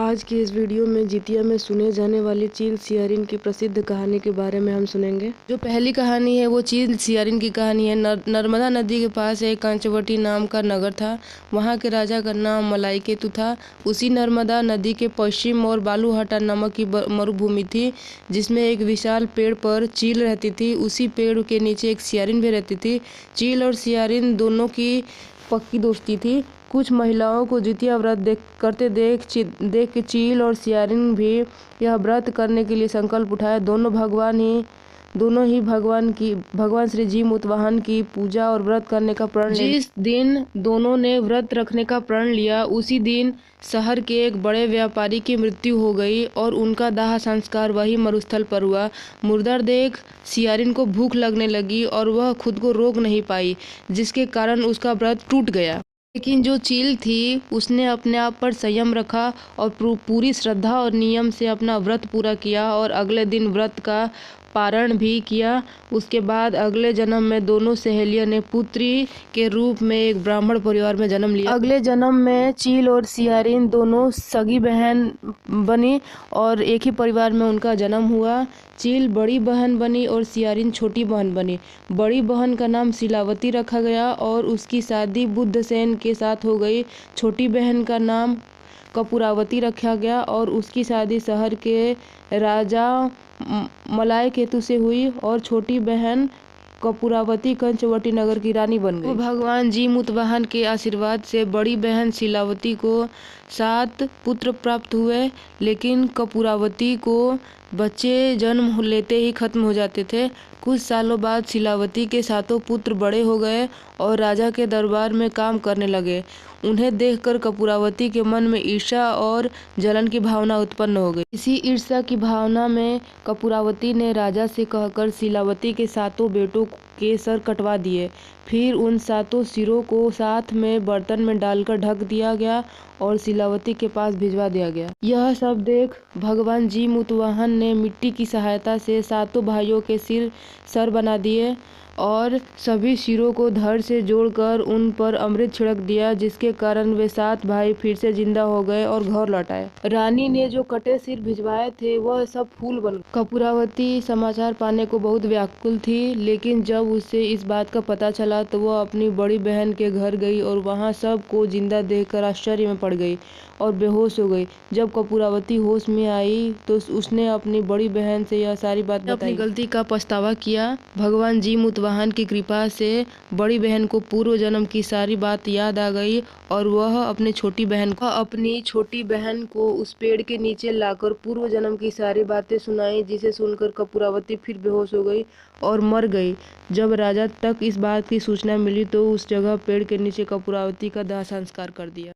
आज की इस वीडियो में जितिया में सुने जाने वाली चील सियारिन की प्रसिद्ध कहानी के बारे में हम सुनेंगे। जो पहली कहानी है वो चील सियारिन की कहानी है। नर्मदा नदी के पास एक कांचवटी नाम का नगर था। वहाँ के राजा का नाम मलाईकेतु था। उसी नर्मदा नदी के पश्चिम और बालूहाटा नामक की मरुभूमि थी, जिसमें एक विशाल पेड़ पर चील रहती थी। उसी पेड़ के नीचे एक सियारिन भी रहती थी। चील और सियारिन दोनों की पक्की दोस्ती थी। कुछ महिलाओं को जितिया व्रत देख के चील और सियारिन भी यह व्रत करने के लिए संकल्प उठाए। दोनों ही भगवान श्री जी मुतवाहन की पूजा और व्रत करने का प्रण लिया। जिस दिन दोनों ने व्रत रखने का प्रण लिया, उसी दिन शहर के एक बड़े व्यापारी की मृत्यु हो गई और उनका दाह संस्कार वही मरुस्थल पर हुआ। मुर्दा देख सियारिन को भूख लगने लगी और वह खुद को रोक नहीं पाई, जिसके कारण उसका व्रत टूट गया। लेकिन जो चील थी, उसने अपने आप पर संयम रखा और पूरी श्रद्धा और नियम से अपना व्रत पूरा किया और अगले दिन व्रत का पारण भी किया। उसके बाद अगले जन्म में दोनों सहेलियों ने पुत्री के रूप में एक ब्राह्मण परिवार में जन्म लिया। अगले जन्म में चील और सियारिन दोनों सगी बहन बनी और एक ही परिवार में उनका जन्म हुआ। चील बड़ी बहन बनी और सियारिन छोटी बहन बनी। बड़ी बहन का नाम शिलावती रखा गया और उसकी शादी बुद्धसेन के साथ हो गई। छोटी बहन का नाम कपूरावती रखा गया और उसकी शादी शहर के राजा मलाईकेतु से हुई और छोटी बहन कपूरावती कंचवटी नगर की रानी बन गई। भगवान जी मुतवाहन के आशीर्वाद से बड़ी बहन शिलावती को 7 पुत्र प्राप्त हुए, लेकिन कपूरावती को बच्चे जन्म लेते ही खत्म हो जाते थे। कुछ सालों बाद शिलावती के 7 पुत्र बड़े हो गए और राजा के दरबार में काम करने लगे। उन्हें देखकर कपूरावती के मन में ईर्ष्या और जलन की भावना उत्पन्न हो गई। इसी ईर्ष्या की भावना में कपूरावती ने राजा से कहकर शिलावती के 7 बेटों के सर कटवा दिए। फिर उन 7 सिरों को साथ में बर्तन में डालकर ढक दिया गया और शिलावती के पास भिजवा दिया गया। यह सब देख भगवान जी मुतवाहन ने मिट्टी की सहायता से 7 भाइयों के सर बना दिए और सभी सिरों को धड़ से जोड़कर उन पर अमृत छिड़क दिया, जिसके कारण वे 7 भाई फिर से जिंदा हो गए और घर लौट आए। रानी ने जो कटे सिर भिजवाए थे वह सब फूल बन गए। कपूरावती समाचार पाने को बहुत व्याकुल थी, लेकिन जब उसे इस बात का पता चला तो वह अपनी बड़ी बहन के घर गई और वहां सब को जिंदा देखकर आश्चर्य में पड़ गई और बेहोश हो गई। जब कपूरावती होश में आई तो उसने अपनी बड़ी बहन से यह सारी बात बताई। अपनी गलती का पछतावा किया। भगवान जी मुतवाहन की कृपा से बड़ी बहन को पूर्व जन्म की सारी बात याद आ गई और वह अपनी छोटी बहन को उस पेड़ के नीचे लाकर पूर्व जन्म की सारी बातें सुनाई, जिसे सुनकर कपूरावती फिर बेहोश हो गई और मर गई। जब राजा तक इस बात की सूचना मिली तो उस जगह पेड़ के नीचे कपूरावती का दाह संस्कार कर दिया।